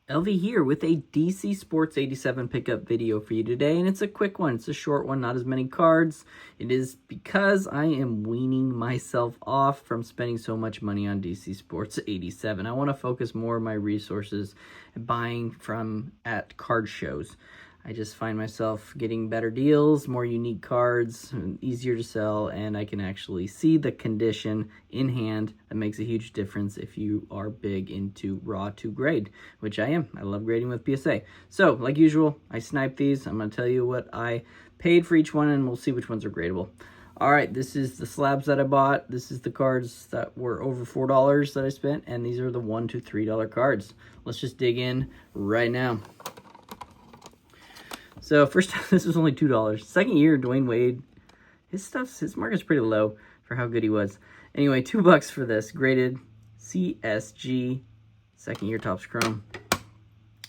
LV here with a dcsports87 pickup video for you today, and it's a quick one. It's a short one, not as many cards. It is because I am weaning myself off from spending so much money on dcsports87. I want to focus more of my resources buying from at card shows. I just find myself getting better deals, more unique cards, easier to sell, and I can actually see the condition in hand. That makes a huge difference if you are big into raw to grade, which I am. I love grading with PSA. So, like usual, I sniped these. I'm going to tell you what I paid for each one, and we'll see which ones are gradable. All right, this is the slabs that I bought. This is the cards that were over $4 that I spent, and these are the $1 to $3 cards. Let's just dig in right now. So first time, this was only $2. Second year, Dwayne Wade, his market's pretty low for how good he was. Anyway, $2 for this graded CSG second year Topps Chrome.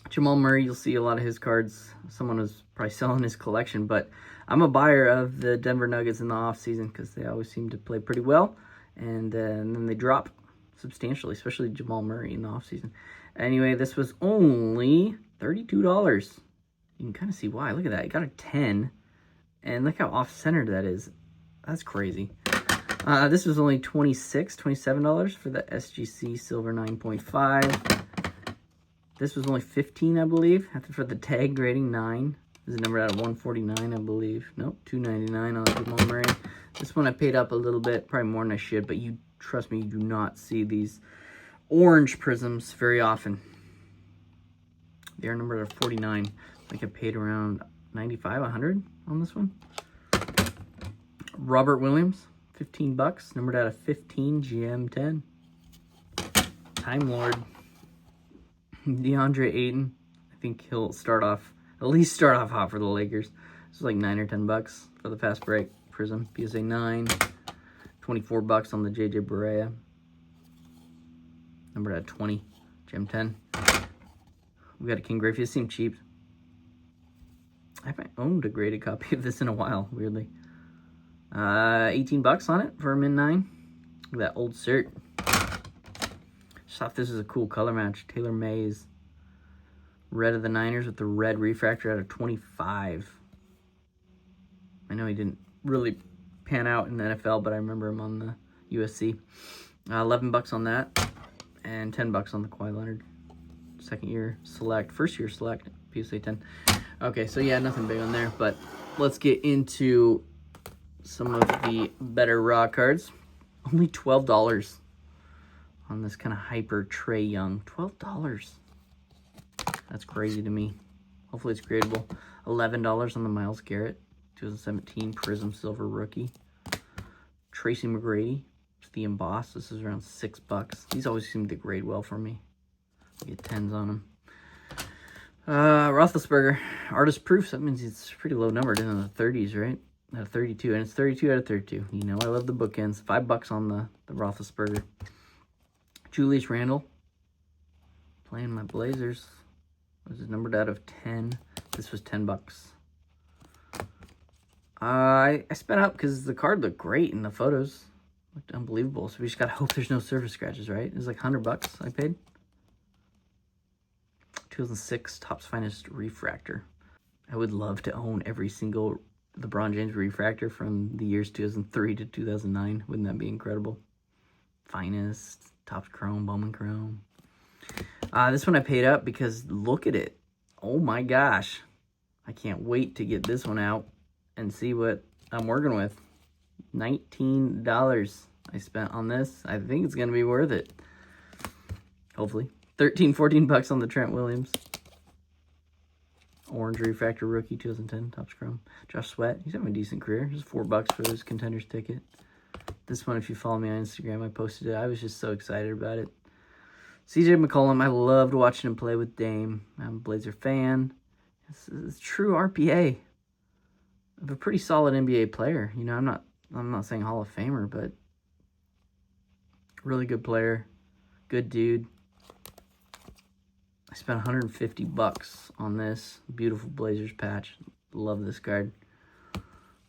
Jamal Murray, you'll see a lot of his cards. Someone was probably selling his collection, but I'm a buyer of the Denver Nuggets in the offseason because they always seem to play pretty well, and then they drop substantially, especially Jamal Murray in the offseason. Anyway, this was only $32. You can kind of see why. Look at that. It got a 10. And look how off-centered that is. That's crazy. This was only $27 for the SGC Silver 9.5. This was only $15, I believe. For the tag grading, 9. This is a number out of 149, I believe. Nope, $2.99 on Jamal Murray. This one I paid up a little bit, probably more than I should, but you trust me, you do not see these orange prisms very often. They are numbered at 49. I think I paid around $95, $100 on this one. Robert Williams, $15, numbered out of 15, GM 10. Time Lord, DeAndre Ayton. I think he'll at least start off hot for the Lakers. This is like $9 or $10 for the fast break prism. PSA 9, $24 on the JJ Barea. Numbered at 20, GM 10. We got a King Griffey. It seemed cheap. I haven't owned a graded copy of this in a while, weirdly. $18 on it for a min 9. Look at that old cert. Just thought this was a cool color match. Taylor Mays. Red of the Niners with the red refractor out of 25. I know he didn't really pan out in the NFL, but I remember him on the USC. $11 on that. And $10 on the Kawhi Leonard. Second year select. First year select. PSA 10. Okay, so yeah, nothing big on there, but let's get into some of the better raw cards. Only $12 on this kind of hyper Trae Young. $12. That's crazy to me. Hopefully it's gradable. $11 on the Myles Garrett 2017 Prism Silver Rookie. Tracy McGrady, the emboss. This is around $6. These always seem to grade well for me. I get 10s on them. Roethlisberger, artist proof. So that means it's a pretty low number, in the 30s, right? Out of 32, and it's 32 out of 32. You know, I love the bookends. $5 on the Roethlisberger. Julius Randle, playing my Blazers. Was it numbered out of 10? This was $10. I spent up because the card looked great in the photos. Looked unbelievable. So we just gotta hope there's no surface scratches, right? It was like $100 I paid. 2006 Topps Finest Refractor. I would love to own every single LeBron James refractor from the years 2003 to 2009. Wouldn't that be incredible? Finest, Topps Chrome, Bowman Chrome. This one I paid up because look at it. Oh my gosh. I can't wait to get this one out and see what I'm working with. $19 I spent on this. I think it's going to be worth it. Hopefully. $14 on the Trent Williams. Orange refractor rookie 2010 Topps Chrome. Josh Sweat, he's having a decent career. Just $4 for his contenders ticket. This one, if you follow me on Instagram, I posted it. I was just so excited about it. CJ McCollum, I loved watching him play with Dame. I'm a Blazer fan. It's true RPA of a pretty solid NBA player. You know, I'm not saying Hall of Famer, but really good player, good dude. I spent $150 on this beautiful Blazers patch. Love this card.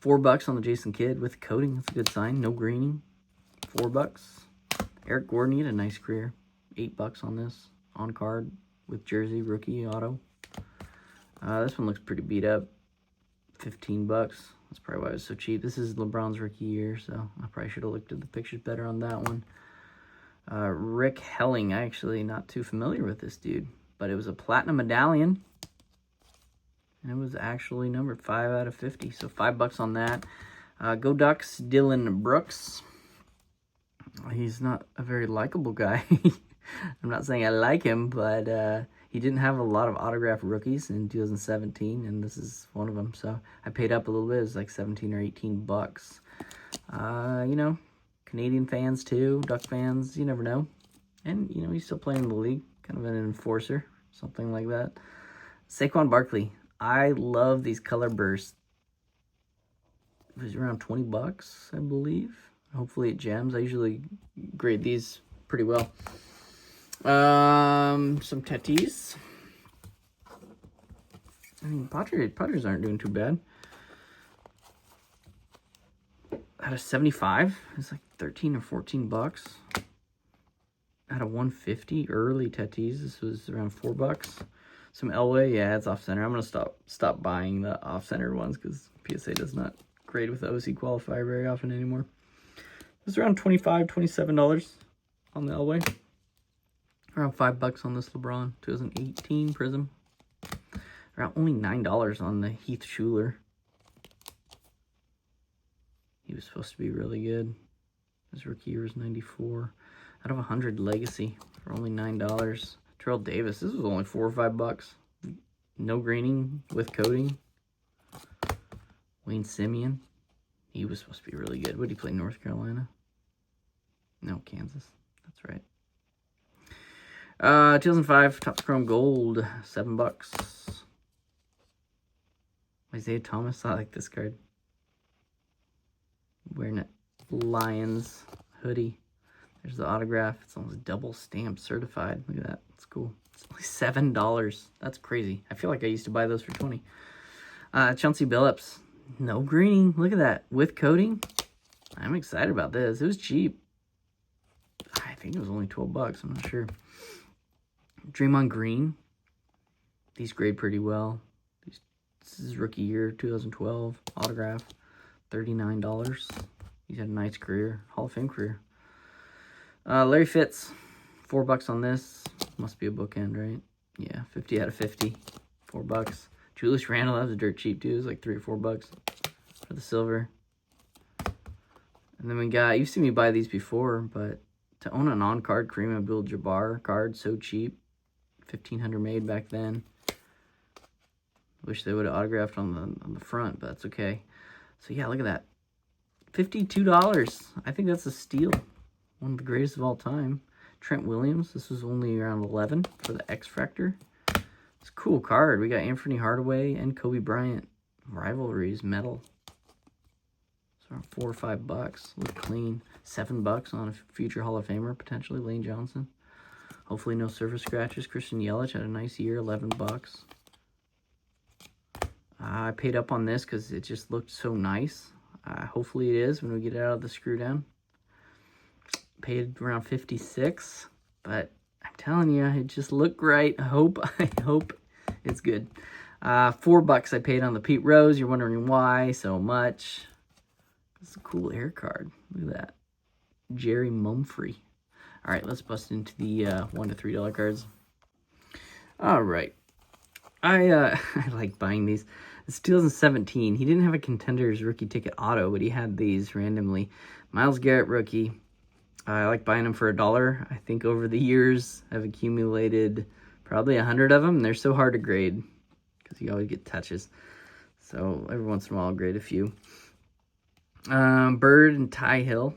$4 on the Jason Kidd with coating. That's a good sign. No greening. $4. Eric Gordon, he had a nice career. $8 on this. On card. with jersey, rookie auto. This one looks pretty beat up. 15 bucks. That's probably why it was so cheap. This is LeBron's rookie year, so I probably should have looked at the pictures better on that one. Rick Helling. I actually not too familiar with this dude, but it was a platinum medallion. And it was actually numbered 5 out of 50. So $5 on that. Go Ducks, Dylan Brooks. He's not a very likable guy. I'm not saying I like him, but he didn't have a lot of autographed rookies in 2017, and this is one of them. So I paid up a little bit. It was like 17 or 18 bucks. You know, Canadian fans too, Duck fans, you never know. And, you know, he's still playing in the league, kind of an enforcer, something like that. Saquon Barkley. I love these color bursts. It was around 20 bucks, I believe. Hopefully it jams. I usually grade these pretty well. Some Tatis. I mean, Padres aren't doing too bad. Out of 75, it's like 13 or 14 bucks. Out of 150, early Tatis, this was around 4 bucks. Some Elway, yeah, it's off-center. I'm going to stop buying the off-center ones because PSA does not grade with the OC qualifier very often anymore. It was around $25, $27 on the Elway. Around $5 on this LeBron 2018 Prism. Around only $9 on the Heath Schuler. He was supposed to be really good. His rookie year was 94. Out of 100 Legacy for only $9. Terrell Davis, this was only $4 or $5. No greening with coating. Wayne Simeon, he was supposed to be really good. Would he play North Carolina? No, Kansas. That's right. 2005 Topps Chrome Gold, $7. Isaiah Thomas, I like this card. Wearing a Lions hoodie. There's the autograph. It's almost double stamped certified. Look at that. It's cool. It's only $7. That's crazy. I feel like I used to buy those for 20. Chauncey Billups. No greening. Look at that. With coating. I'm excited about this. It was cheap. I think it was only 12 bucks. I'm not sure. Draymond Green. These grade pretty well. This is rookie year, 2012. Autograph. $39. He's had a nice career. Hall of Fame career. Larry Fitz. $4 on this. Must be a bookend, right? Yeah, 50 out of 50. $4. Julius Randle, that was dirt cheap too. It was like $3 or $4 for the silver. And then we got, you've seen me buy these before, but to own an on-card Kareem Abdul-Jabbar card, so cheap. 1,500 made back then. Wish they would have autographed on the front, but that's okay. So yeah, look at that. $52. I think that's a steal. One of the greatest of all time. Trent Williams. This was only around 11 for the X Factor. It's a cool card. We got Anthony Hardaway and Kobe Bryant. Rivalries, metal. It's around $4 or $5. Look clean. $7 on a future Hall of Famer, potentially, Lane Johnson. Hopefully no surface scratches. Christian Yelich had a nice year, $11. I paid up on this because it just looked so nice. Hopefully it is when we get it out of the screw down. Paid around 56, but I'm telling you, it just looked great. I hope it's good. $4 I paid on the Pete Rose. You're wondering why so much. It's a cool air card. Look at that. Jerry Mumfree. All right, let's bust into the $1 to $3 cards. All right. I like buying these. It's 2017. He didn't have a Contenders rookie ticket auto, but he had these randomly. Myles Garrett rookie. I like buying them for $1. I think over the years, I've accumulated probably 100 of them. They're so hard to grade because you always get touches. So every once in a while, I'll grade a few. Bird and Ty Hill.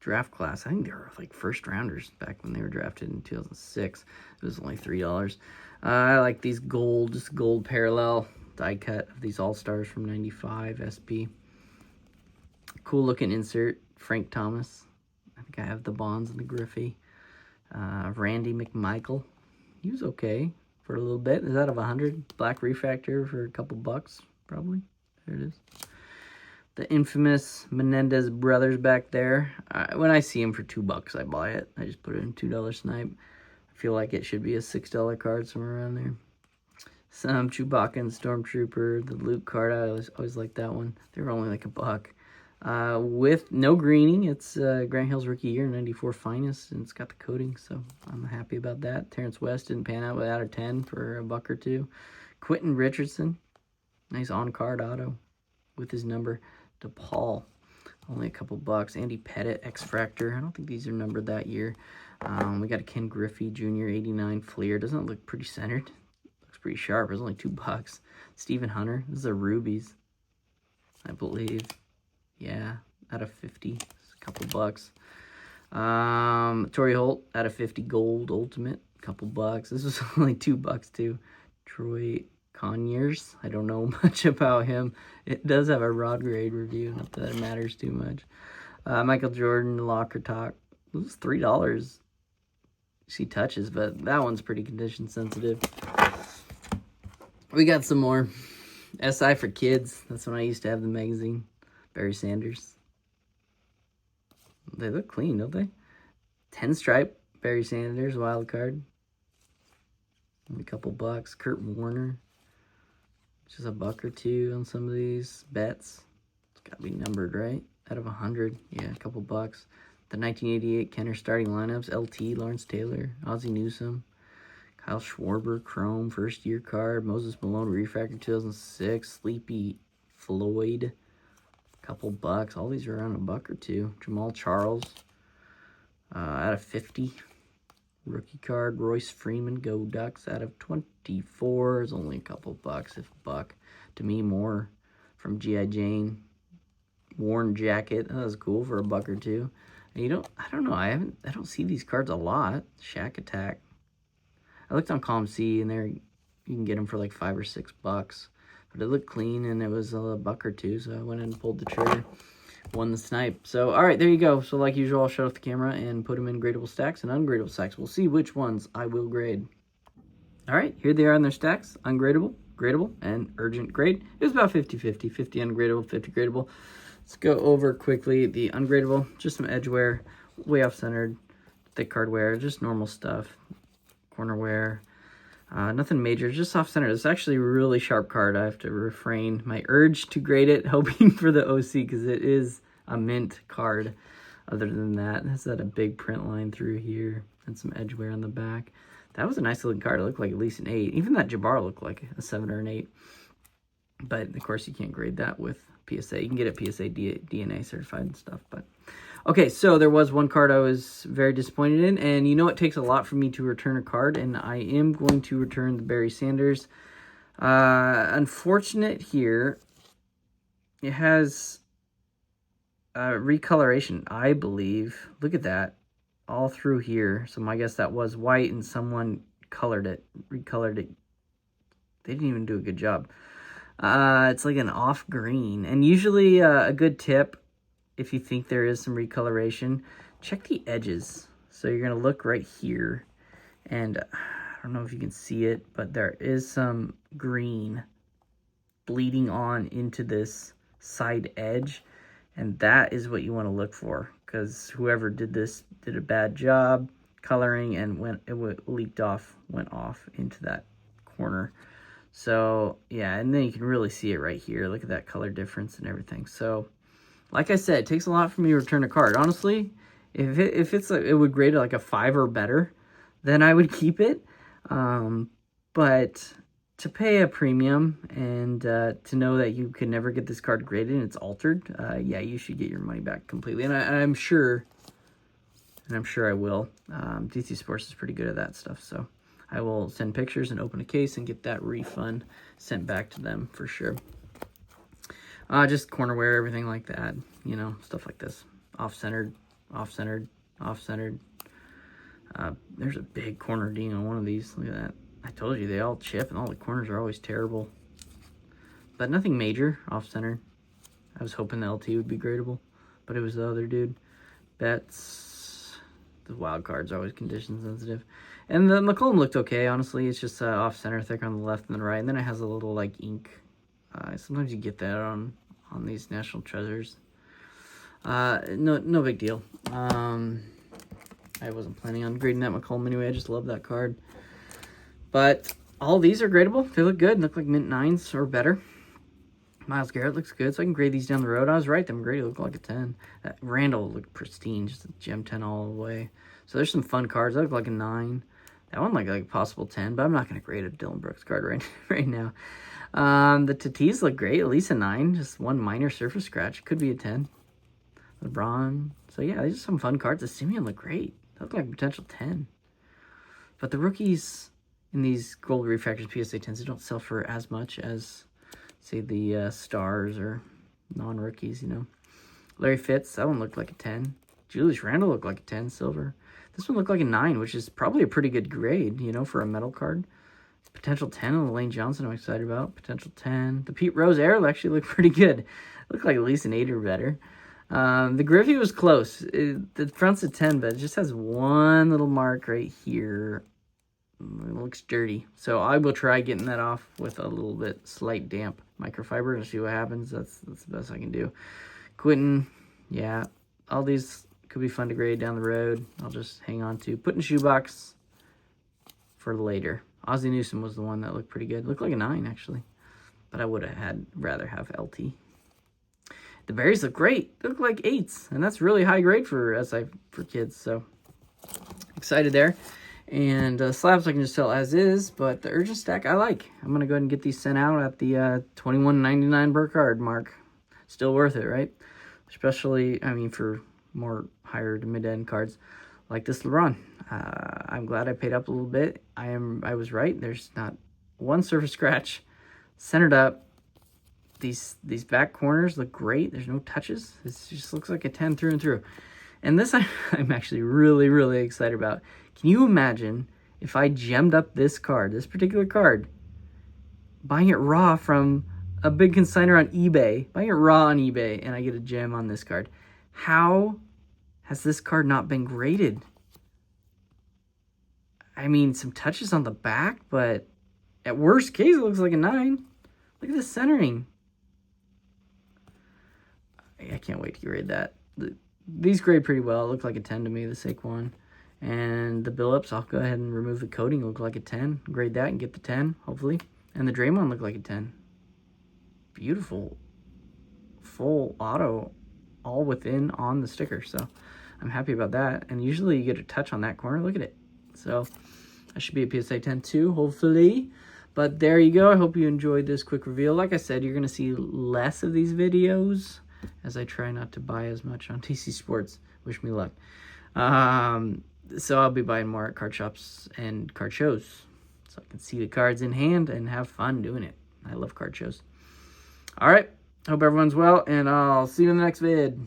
Draft class. I think they were like first rounders back when they were drafted in 2006. It was only $3. I like these gold, just gold parallel die cut of these All-Stars from 95 SP. Cool looking insert. Frank Thomas. I think I have the Bonds and the Griffey. Randy McMichael. He was okay for a little bit. Is that of 100? Black refractor for a couple bucks, probably. There it is. The infamous Menendez brothers back there. When I see him for $2, I buy it. I just put it in $2 snipe. feel like it should be a $6 card somewhere around there. Some Chewbacca and Stormtrooper, the Luke card. I always liked that one. They were only like $1. With no greening, it's Grant Hill's rookie year, 94 finest, and it's got the coating, so I'm happy about that. Terrence West didn't pan out without a 10 for $1 or $2. Quentin Richardson, nice on-card auto with his number. DePaul, only a couple bucks. Andy Pettit, X-Fractor. I don't think these are numbered that year. We got a Ken Griffey Jr., 89 Fleer. Doesn't look pretty centered. Looks pretty sharp. It's only $2. Stephen Hunter. This is a Rubies, I believe. Yeah, out of 50. It's a couple bucks. Torrey Holt, out of 50 gold ultimate. A couple bucks. This was only $2 too. Troy Conyers. I don't know much about him. It does have a rod grade review. Not that it matters too much. Michael Jordan, Locker Talk. This is $3. See touches, but that one's pretty condition sensitive. We got some more. SI for Kids. That's when I used to have the magazine. Barry Sanders. They look clean, don't they? 10 stripe. Barry Sanders, wild card. Only a couple bucks. Kurt Warner. Just $1 or $2 on some of these bets. It's got to be numbered, right? Out of 100. Yeah, a couple bucks. The 1988 Kenner starting lineups. LT, Lawrence Taylor, Ozzie Newsome, Kyle Schwarber, Chrome, first year card. Moses Malone, Refractor 2006. Sleepy Floyd, couple bucks. All these are around $1 or $2. Jamal Charles, out of 50. Rookie card. Royce Freeman, Go Ducks, out of 24. Is only a couple bucks, if $1. Demi Moore from G.I. Jane. Worn jacket. That was cool for $1 or $2. And I don't know. I don't see these cards a lot. Shack Attack. I looked on ComC and there you can get them for like $5 or $6. But it looked clean and it was $1 or $2, so I went and pulled the trigger. Won the snipe. So, all right, there you go. So, like usual, I'll shut off the camera and put them in gradable stacks and ungradable stacks. We'll see which ones I will grade. All right, here they are in their stacks. Ungradable, gradable, and urgent grade. It was about 50-50. 50 ungradable, 50 gradable. Let's go over quickly the ungradable. Just some edge wear, way off-centered, thick card wear, just normal stuff. Corner wear. Nothing major, just off-center. It's actually a really sharp card. I have to refrain my urge to grade it, hoping for the OC, because it is a mint card. Other than that, it's got a big print line through here and some edge wear on the back. That was a nice looking card. It looked like at least an 8. Even that Jabbar looked like a 7 or an 8. But, of course, you can't grade that with PSA. You can get it PSA DNA certified and stuff, but... Okay, so there was one card I was very disappointed in, and you know it takes a lot for me to return a card, and I am going to return the Barry Sanders. Unfortunate here, it has recoloration, I believe. Look at that, all through here. So my guess that was white, and someone colored it, recolored it. They didn't even do a good job. It's like an off green, and usually a good tip, if you think there is some recoloration, check the edges. So you're going to look right here. And I don't know if you can see it, but there is some green bleeding on into this side edge. And that is what you want to look for, because whoever did this did a bad job coloring, and went off into that corner. So, yeah, and then you can really see it right here. Look at that color difference and everything. So, like I said, it takes a lot for me to return a card. Honestly, if it's like, it would grade it like a 5 or better, then I would keep it. But to pay a premium and to know that you can never get this card graded and it's altered, yeah, you should get your money back completely. And I'm sure I will. DC Sports is pretty good at that stuff, so I will send pictures and open a case and get that refund sent back to them for sure. Just corner wear, everything like that, you know, stuff like this. Off-centered, off-centered, off-centered. There's a big corner ding on one of these. Look at that. I told you, they all chip, and all the corners are always terrible. But nothing major, off-centered. I was hoping the LT would be gradable, but it was the other dude. Bets. The wild cards are always condition sensitive. And the McCollum looked okay, honestly. It's just off-center, thick on the left and the right. And then it has a little, like, ink. Sometimes you get that on these National Treasures. No big deal. I wasn't planning on grading that McCollum anyway. I just love that card. But all these are gradable. They look good. Look like mint 9s or better. Myles Garrett looks good, so I can grade these down the road. I was right. Them Grady look like a 10. That Randall looked pristine. Just a gem 10 all the way. So there's some fun cards. That look like a 9. That one like a possible 10, but I'm not going to grade a Dylan Brooks card right now. The Tatis look great. At least a 9. Just one minor surface scratch. Could be a 10. LeBron. So yeah, these are some fun cards. The Simeon look great. They look like a potential 10. But the rookies in these gold refractors PSA 10s, they don't sell for as much as, say, the stars or non-rookies, you know. Larry Fitz, that one looked like a 10. Julius Randle looked like a 10, silver. This one looked like a 9, which is probably a pretty good grade, you know, for a metal card. Potential 10 on the Lane Johnson I'm excited about. Potential 10. The Pete Rose Air actually looked pretty good. Looked like at least an 8 or better. The Griffey was close. The front's a 10, but it just has one little mark right here. It looks dirty. So I will try getting that off with a little bit slight damp microfiber and see what happens. That's the best I can do. Quentin, yeah. All these could be fun to grade down the road. I'll just hang on to. Put in shoebox for later. Ozzie Newsome was the one that looked pretty good. Looked like a 9, actually. But I would have rather have LT. The berries look great. They look like 8s. And that's really high grade for kids. So excited there. And slabs I can just sell as is. But the urgent stack I like. I'm going to go ahead and get these sent out at the $21.99 per card mark. Still worth it, right? Especially, I mean, for more higher to mid-end cards like this LeBron. I'm glad I paid up a little bit. I was right. There's not one surface scratch. Centered up. These back corners look great. There's no touches. It just looks like a 10 through and through. And this I'm actually really, really excited about. Can you imagine if I gemmed up this card, this particular card, buying it raw from a big consignor on eBay, buying it raw on eBay, and I get a gem on this card? How has this card not been graded? I mean, some touches on the back, but at worst case, it looks like a 9. Look at the centering. I can't wait to grade that. These grade pretty well. It looked like a 10 to me, the Saquon. And the Billups, I'll go ahead and remove the coating. It looked like a 10. Grade that and get the 10, hopefully. And the Draymond looked like a 10. Beautiful. Full auto, all within on the sticker. So I'm happy about that. And usually you get a touch on that corner. Look at it. So I should be a PSA 10 too, hopefully. But there you go. I hope you enjoyed this quick reveal. Like I said, you're going to see less of these videos as I try not to buy as much on DC Sports. Wish me luck. So I'll be buying more at card shops and card shows, so I can see the cards in hand and have fun doing it. I love card shows. All right. Hope everyone's well, and I'll see you in the next vid.